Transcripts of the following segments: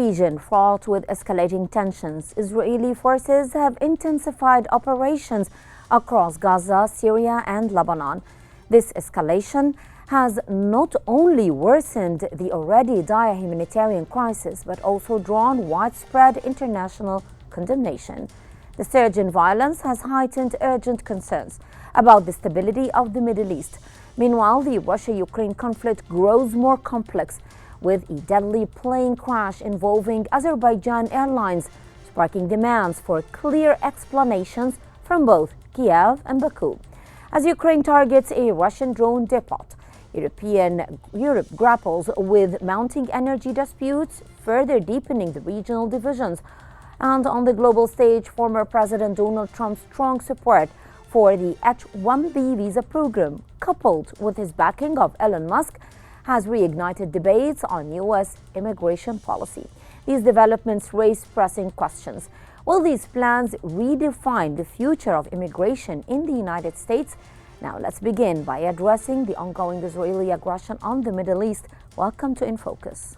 region fraught with escalating tensions, Israeli forces have intensified operations across Gaza, Syria, and Lebanon. This escalation has not only worsened the already dire humanitarian crisis, but also drawn widespread international condemnation. The surge in violence has heightened urgent concerns about the stability of the Middle East. Meanwhile, the Russia-Ukraine conflict grows more complex, with a deadly plane crash involving Azerbaijan Airlines, sparking demands for clear explanations from both Kiev and Baku. As Ukraine targets a Russian drone depot, Europe grapples with mounting energy disputes, further deepening the regional divisions. And on the global stage, former President Donald Trump's strong support for the H-1B visa program, coupled with his backing of Elon Musk, has reignited debates on U.S. immigration policy. These developments raise pressing questions. Will these plans redefine the future of immigration in the United States? Now, let's begin by addressing the ongoing Israeli aggression on the Middle East. Welcome to In Focus.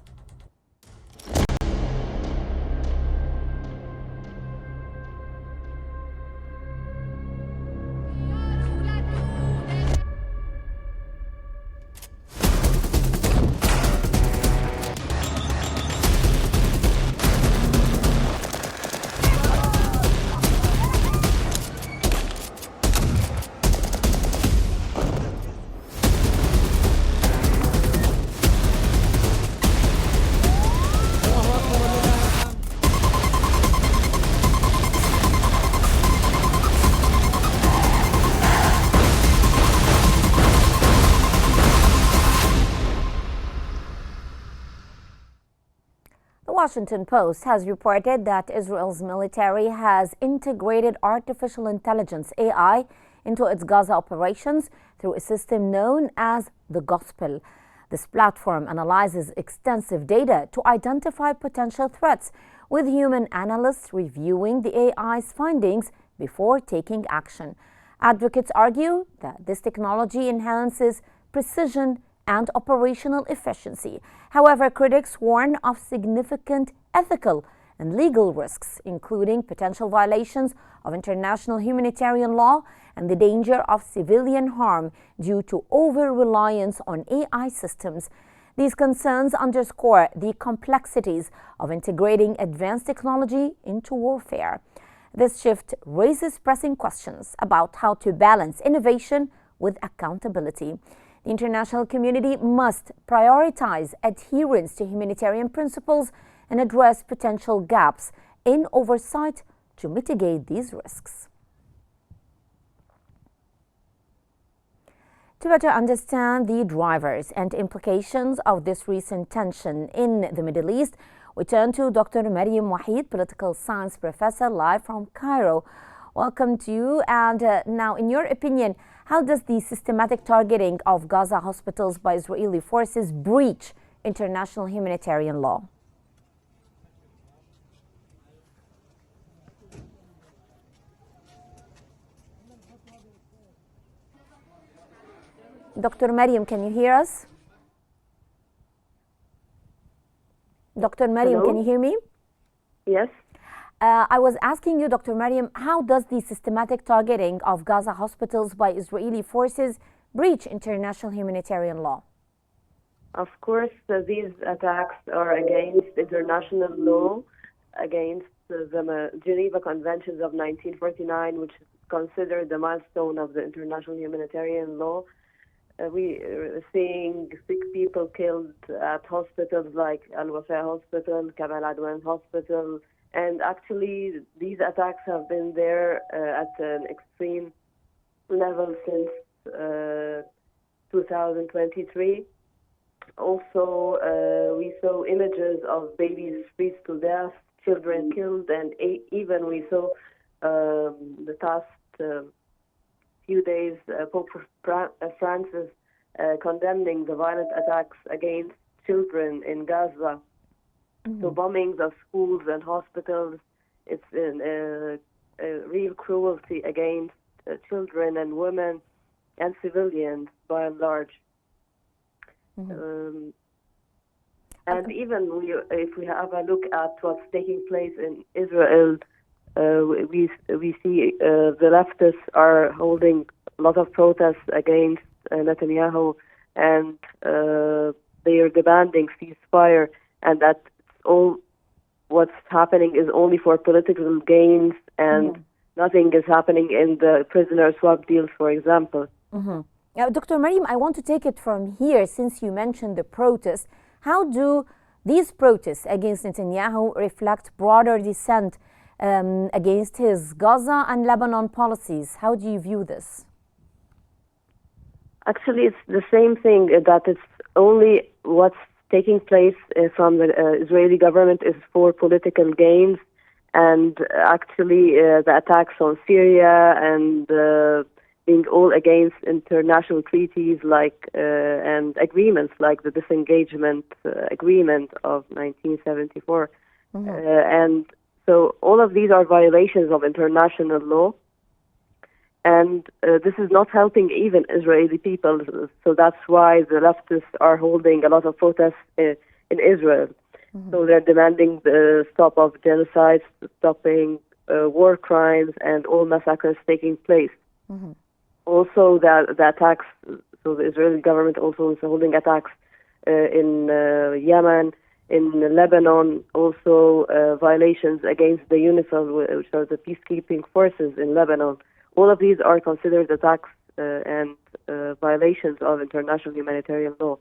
The Washington Post has reported that Israel's military has integrated artificial intelligence (AI) into its Gaza operations through a system known as the Gospel. This platform analyzes extensive data to identify potential threats, with human analysts reviewing the AI's findings before taking action. Advocates argue that this technology enhances precision and operational efficiency. However, critics warn of significant ethical and legal risks, including potential violations of international humanitarian law and the danger of civilian harm due to over-reliance on AI systems. These concerns underscore the complexities of integrating advanced technology into warfare. This shift raises pressing questions about how to balance innovation with accountability. The international community must prioritize adherence to humanitarian principles and address potential gaps in oversight to mitigate these risks. To better understand the drivers and implications of this recent tension in the Middle East, we turn to Dr. Maryam Wahid, political science professor, live from Cairo. Welcome to you. And now, in your opinion, how does the systematic targeting of Gaza hospitals by Israeli forces breach international humanitarian law? Dr. Maryam, can you hear us? Dr. Maryam, can you hear me? Yes. I was asking you, Dr. Maryam, how does the systematic targeting of Gaza hospitals by Israeli forces breach international humanitarian law? Of course, these attacks are against international law, against the Geneva Conventions of 1949, which is considered the milestone of the international humanitarian law. We are seeing sick people killed at hospitals like Al-Wafa Hospital, Kamal Adwan Hospital, and actually these attacks have been there at an extreme level since 2023. Also, we saw images of babies freezed to death, children killed, and even we saw the past few days Pope Francis condemning the violent attacks against children in Gaza. So bombings of schools and hospitals, it's a real cruelty against children and women and civilians by and large. And even if we have a look at what's taking place in Israel, we see the leftists are holding a lot of protests against Netanyahu, and they are demanding ceasefire, and that all what's happening is only for political gains, and nothing is happening in the prisoner swap deals, for example. Dr. Mariam, I want to take it from here, since you mentioned the protests. How do these protests against Netanyahu reflect broader dissent against his Gaza and Lebanon policies? How do you view this? Actually, it's the same thing, that it's only what's taking place from the Israeli government is for political gains, and actually the attacks on Syria and being all against international treaties and agreements like the disengagement agreement of 1974. And so all of these are violations of international law. And this is not helping even Israeli people. So that's why the leftists are holding a lot of protests in Israel. So they're demanding the stop of genocides, stopping war crimes, and all massacres taking place. Also, the attacks, so the Israeli government also is holding attacks in Yemen, in Lebanon, also violations against the UNIFIL, which are the peacekeeping forces in Lebanon. All of these are considered attacks and violations of international humanitarian law.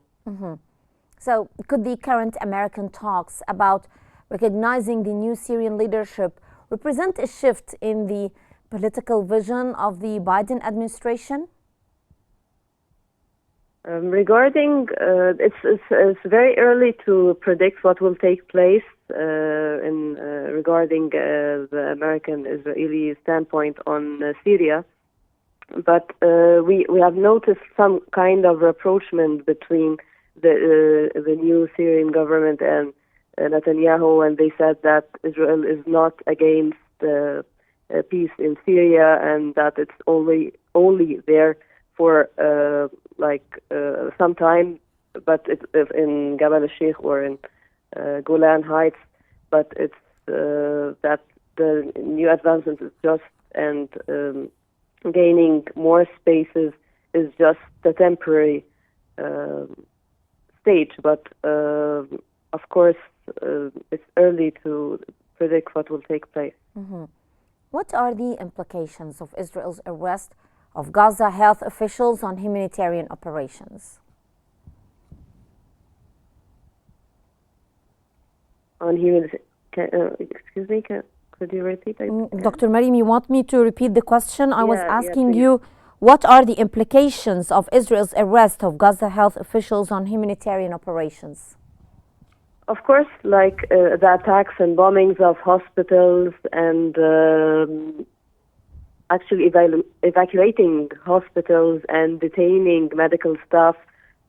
So could the current American talks about recognizing the new Syrian leadership represent a shift in the political vision of the Biden administration? Regarding, it's very early to predict what will take place regarding the American-Israeli standpoint on Syria, but we have noticed some kind of rapprochement between the new Syrian government and Netanyahu, and they said that Israel is not against peace in Syria, and that it's only there for some time, but it's in Gabal al-Sheikh or in Golan Heights, but it's that the new advancement is just, and gaining more spaces is just a temporary stage. But of course, it's early to predict what will take place. What are the implications of Israel's arrest of Gaza health officials on humanitarian operations? Excuse me, could you repeat? Dr. Mariam, you want me to repeat the question? I was asking you, what are the implications of Israel's arrest of Gaza health officials on humanitarian operations? Of course, the attacks and bombings of hospitals, and actually evacuating hospitals and detaining medical staff,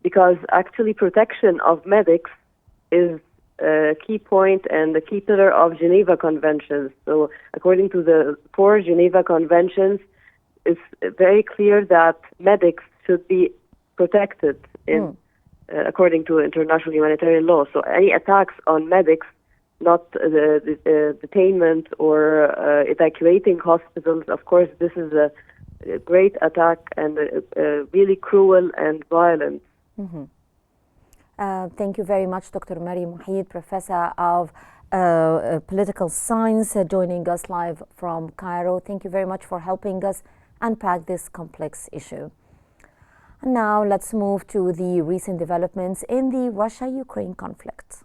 because actually protection of medics is a key point and a key pillar of Geneva Conventions. So according to the 4 Geneva Conventions, it's very clear that medics should be protected according to international humanitarian law. So any attacks on medics, not the detainment or evacuating hospitals, of course, this is a great attack and really cruel and violent. Thank you very much, Dr. Mariam Mohid, Professor of Political Science, joining us live from Cairo. Thank you very much for helping us unpack this complex issue. And now let's move to the recent developments in the Russia-Ukraine conflict.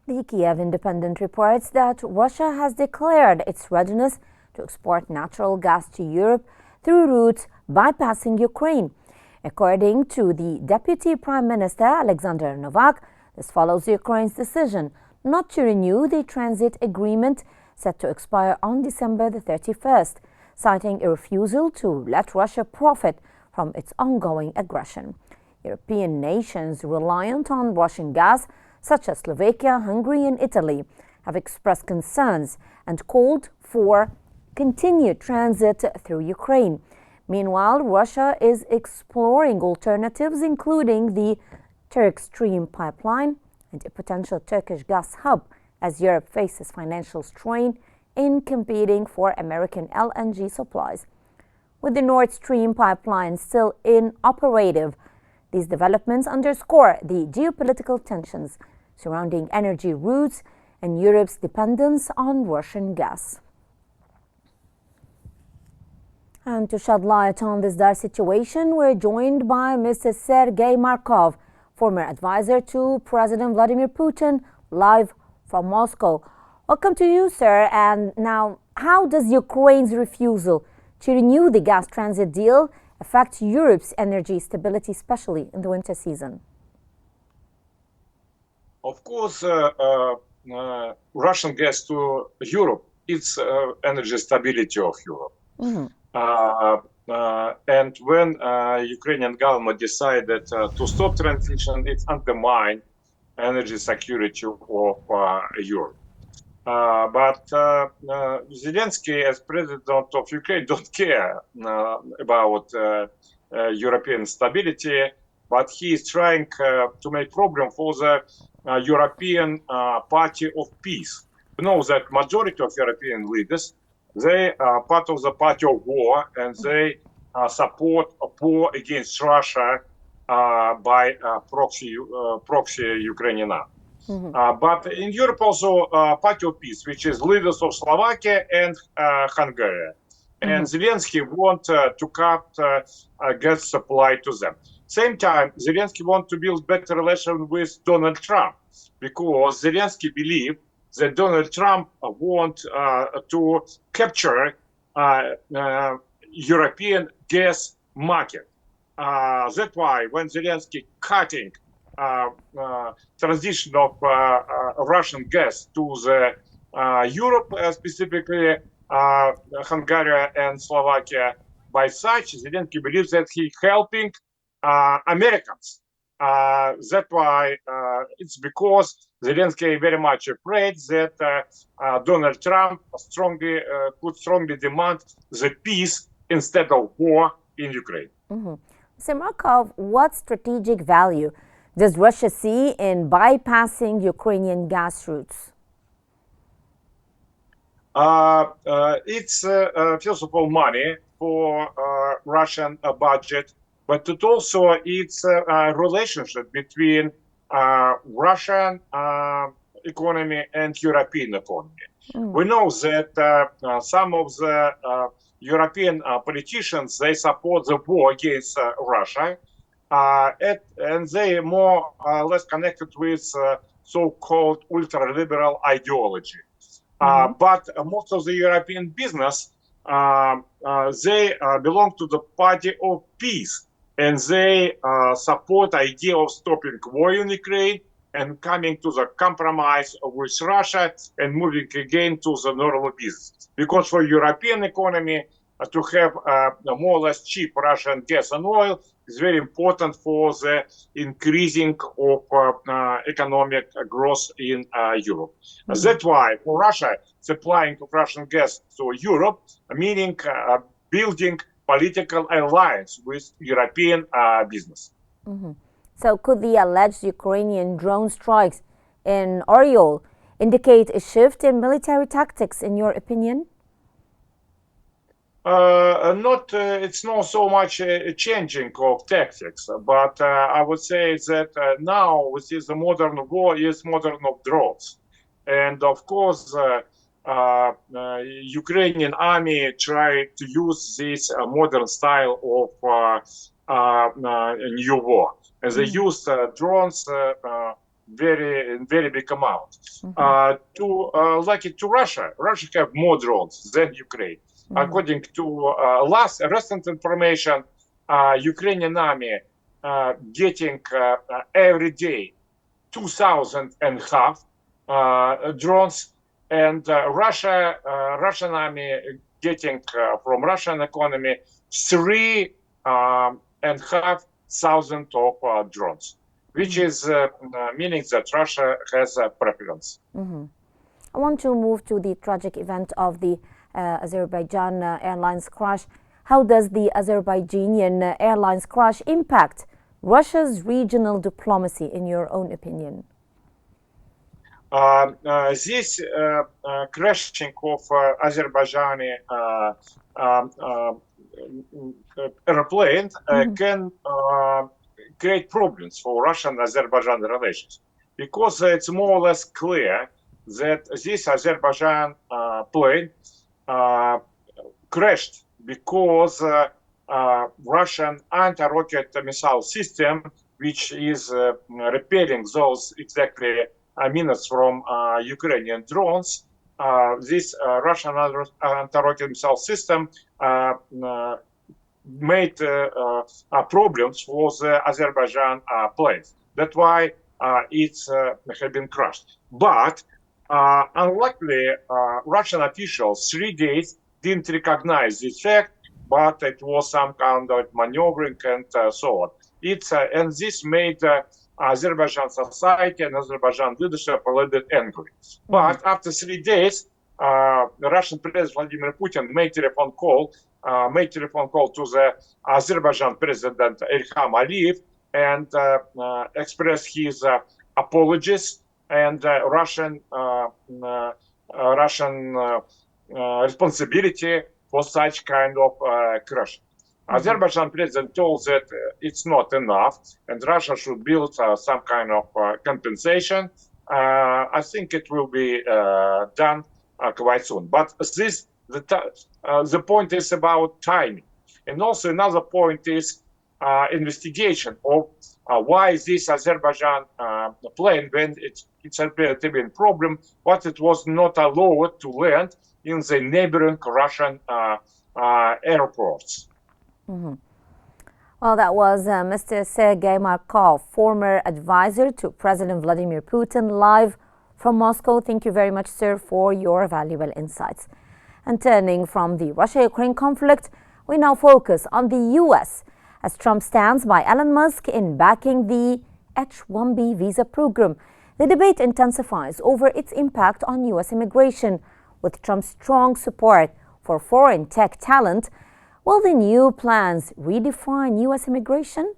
The Kiev Independent reports that Russia has declared its readiness to export natural gas to Europe through routes bypassing Ukraine. According to the Deputy Prime Minister Alexander Novak, This follows Ukraine's decision not to renew the transit agreement set to expire on December the 31st, citing a refusal to let Russia profit from its ongoing aggression. European nations reliant on Russian gas, such as Slovakia, Hungary and Italy, have expressed concerns and called for continued transit through Ukraine. Meanwhile, Russia is exploring alternatives, including the Turk Stream pipeline and a potential Turkish gas hub, as Europe faces financial strain in competing for American LNG supplies. With the Nord Stream pipeline still inoperative, these developments underscore the geopolitical tensions surrounding energy routes and Europe's dependence on Russian gas. And to shed light on this dire situation, we're joined by Mr. Sergei Markov, former advisor to President Vladimir Putin, live from Moscow. Welcome to you, sir. And now, how does Ukraine's refusal to renew the gas transit deal affect Europe's energy stability, especially in the winter season? Of course, Russian gas to Europe, it's energy stability of Europe. Mm-hmm. And when Ukrainian government decided to stop transition, it undermined energy security of Europe. But Zelensky, as president of Ukraine, don't care about European stability, but he is trying to make problem for the European Party of Peace. You know that majority of European leaders, they are part of the Party of War, and they support a war against Russia by proxy Ukrainian army. Mm-hmm. But in Europe also Party of Peace, which is leaders of Slovakia and Hungary. And Zelensky want to cut gas supply to them. Same time, Zelensky want to build better relation with Donald Trump, because Zelensky believe that Donald Trump want to capture European gas market. That's why when Zelensky cutting transition of Russian gas to the Europe, specifically Hungary and Slovakia, by such, Zelensky believes that he helping Americans. That's why it's because Zelensky very much afraid that Donald Trump could strongly demand the peace instead of war in Ukraine. Mm-hmm. Mr. Markov, what strategic value does Russia see in bypassing Ukrainian gas routes? It's first of all money for Russian budget, but it also it's a relationship between Russian economy and European economy. We know that some of the European politicians, they support the war against Russia, and they are more or less connected with so-called ultra-liberal ideology. But most of the European business, they belong to the Party of Peace, and they support the idea of stopping war in Ukraine and coming to the compromise with Russia and moving again to the normal business. Because for European economy, to have more or less cheap Russian gas and oil is very important for the increasing of economic growth in Europe. That's why for Russia, supplying of Russian gas to Europe, meaning building political alliance with European business. So could the alleged Ukrainian drone strikes in Oriol indicate a shift in military tactics, in your opinion? It's not so much a changing of tactics, but I would say that now with this modern war is modern of drones. And of course, Ukrainian army try to use this modern style of new war. And they use drones very big amount. To Russia, Russia have more drones than Ukraine. According to recent information, Ukrainian army getting every day 2,500 drones, and Russian army getting from Russian economy 3,500 of drones, which is meaning that Russia has a preference. I want to move to the tragic event of the Azerbaijan Airlines crash. How does the Azerbaijanian Airlines crash impact Russia's regional diplomacy, in your own opinion? This crashing of Azerbaijani airplane can create problems for Russian-Azerbaijan relations, because it's more or less clear that this Azerbaijan plane crashed because Russian anti-rocket missile system, which is repelling those exactly missiles from Ukrainian drones. This Russian anti-rocket missile system made problems for the Azerbaijan planes. That's why it's had been crushed. But unluckily, Russian officials 3 days didn't recognize this fact, but it was some kind of maneuvering and so on. And this made Azerbaijan society and Azerbaijan leadership a little bit angry. But after 3 days, the Russian President Vladimir Putin made a telephone call to the Azerbaijan President Ilham Aliyev and expressed his apologies and Russian responsibility for such kind of crash. Azerbaijan president told that it's not enough and Russia should build some kind of compensation. I think it will be done quite soon. But the point is about timing. And also another point is investigation of why this Azerbaijan plane, when it's appeared to be a problem, but it was not allowed to land in the neighboring Russian airports. Well, that was Mr. Sergei Markov, former advisor to President Vladimir Putin, live from Moscow. Thank you very much, sir, for your valuable insights. And turning from the Russia-Ukraine conflict, we now focus on the U.S. as Trump stands by Elon Musk in backing the H-1B visa program. The debate intensifies over its impact on U.S. immigration. With Trump's strong support for foreign tech talent, will the new plans redefine U.S. immigration?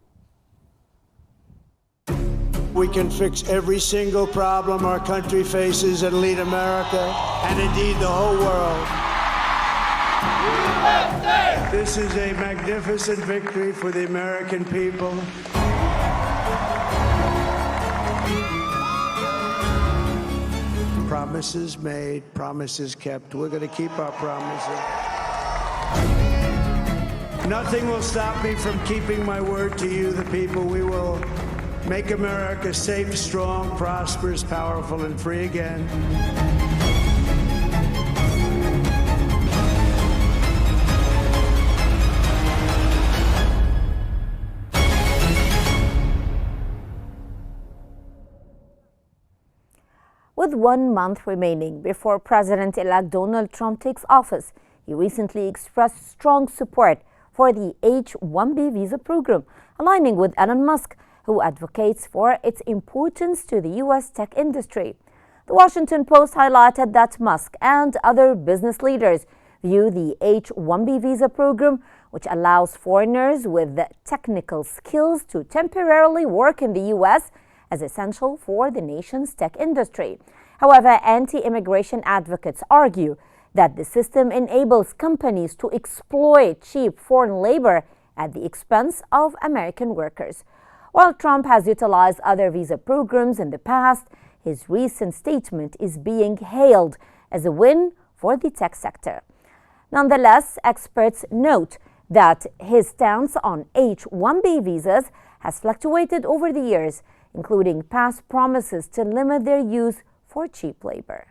We can fix every single problem our country faces and lead America, and indeed the whole world. USA! This is a magnificent victory for the American people. Promises made, promises kept. We're going to keep our promises. Nothing will stop me from keeping my word to you, the people. We will make America safe, strong, prosperous, powerful, and free again. With 1 month remaining before President-elect Donald Trump takes office, he recently expressed strong support for the H-1B visa program, aligning with Elon Musk, who advocates for its importance to the U.S. tech industry. The Washington Post highlighted that Musk and other business leaders view the H-1B visa program, which allows foreigners with technical skills to temporarily work in the U.S., as essential for the nation's tech industry. However, anti-immigration advocates argue that the system enables companies to exploit cheap foreign labor at the expense of American workers. While Trump has utilized other visa programs in the past, his recent statement is being hailed as a win for the tech sector. Nonetheless, experts note that his stance on H-1B visas has fluctuated over the years, including past promises to limit their use for cheap labor.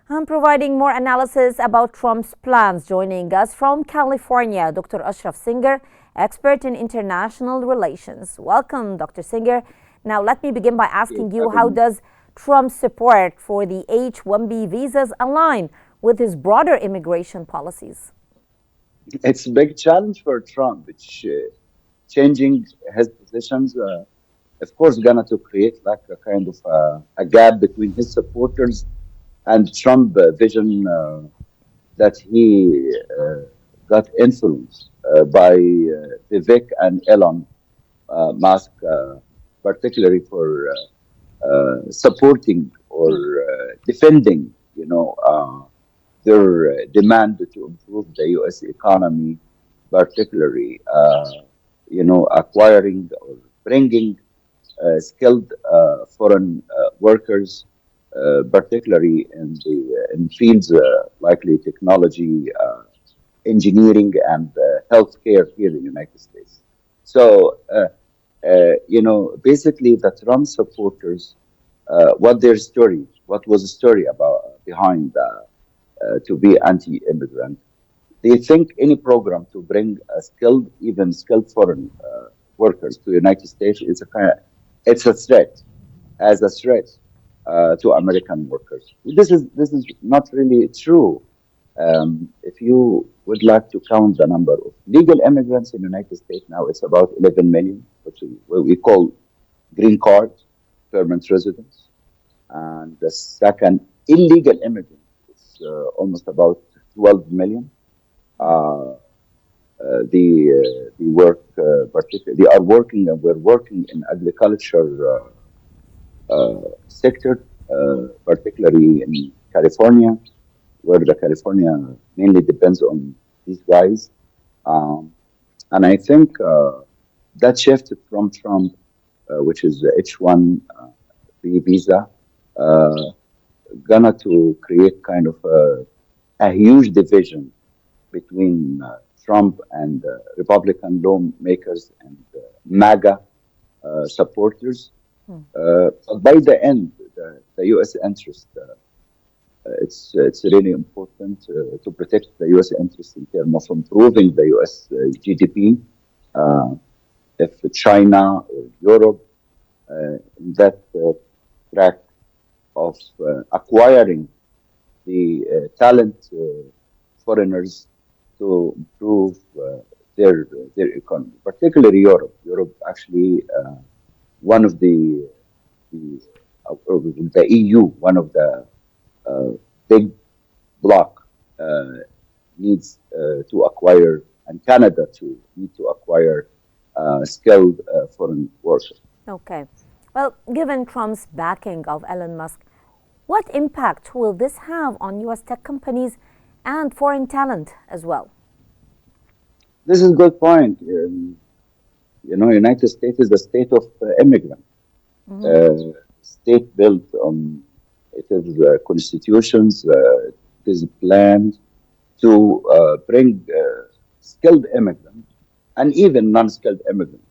I'm providing more analysis about Trump's plans. Joining us from California, Dr. Ashraf Singer, expert in international relations. Welcome, Dr. Singer. Now, let me begin by asking you, how does Trump's support for the H-1B visas align with his broader immigration policies? It's a big challenge for Trump, which changing his positions, of course, gonna to create like a kind of a gap between his supporters and Trump vision that he got influenced by Vivek and Elon Musk, particularly for supporting or defending, their demand to improve the U.S. economy, particularly, acquiring or bringing skilled foreign workers, particularly in fields likely technology, engineering, and healthcare here in the United States. So, basically, the Trump supporters, what was the story about behind to be anti-immigrant? They think any program to bring even skilled foreign workers to the United States is it's a threat, as a threat to American workers. This is not really true. If you would like to count the number of legal immigrants in the United States now, it's about 11 million, which is what we call green card, permanent residents. And the second, illegal immigrants, is almost about 12 million. They work, particularly, they are working, and we're working in agriculture sector, particularly in California, where the California mainly depends on these guys. And I think that shift from Trump, which is the H-1B visa, gonna to create kind of a huge division between Trump and Republican lawmakers and MAGA supporters. But by the end, the U.S. interest, it's really important to protect the U.S. interest in terms of improving the U.S. GDP. If China or Europe, that track of acquiring the talent foreigners to improve their economy, particularly Europe. Europe actually one of the EU, one of the big bloc needs to acquire, and Canada too need to acquire skilled foreign workers. Okay. Well, given Trump's backing of Elon Musk, what impact will this have on U.S. tech companies and foreign talent as well? This is a good point. United States is a state of immigrants. State built on it is constitutions. It is planned to bring skilled immigrants and even non-skilled immigrants.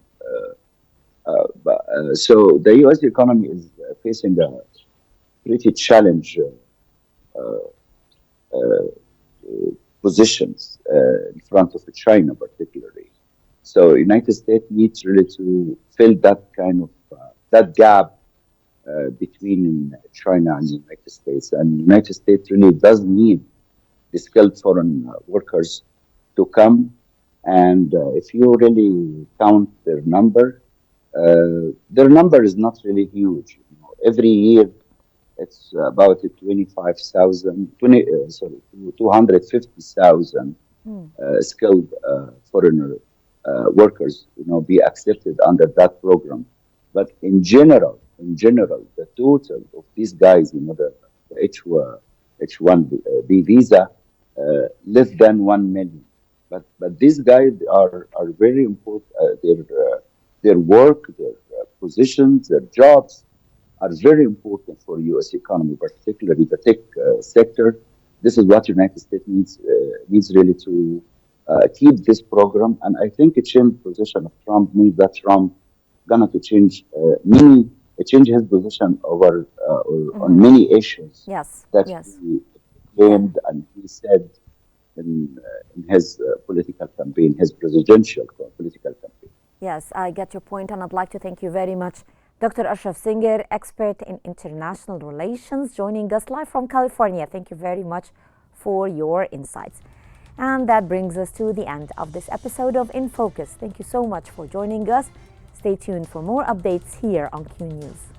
So the U.S. economy is facing a pretty challenge positions in front of China, particularly. So United States needs really to fill that kind of that gap between China and the United States. And the United States really does need the skilled foreign workers to come. And if you really count their number is not really huge. Every year, it's about 250,000 skilled foreigner workers, be accepted under that program. But in general, the total of these guys, the H-1B visa, less than 1 million. But these guys are very important. Their work, their positions, their jobs are very important for U.S. economy, particularly the tech sector. This is what United States needs really to keep this program. And I think a change position of Trump means that Trump gonna to change his position over on many issues Yes. that he claimed and he said in his political campaign, his presidential political campaign. Yes, I get your point, and I'd like to thank you very much, Dr. Ashraf Singer, expert in international relations, joining us live from California. Thank you very much for your insights. And that brings us to the end of this episode of In Focus. Thank you so much for joining us. Stay tuned for more updates here on Q News.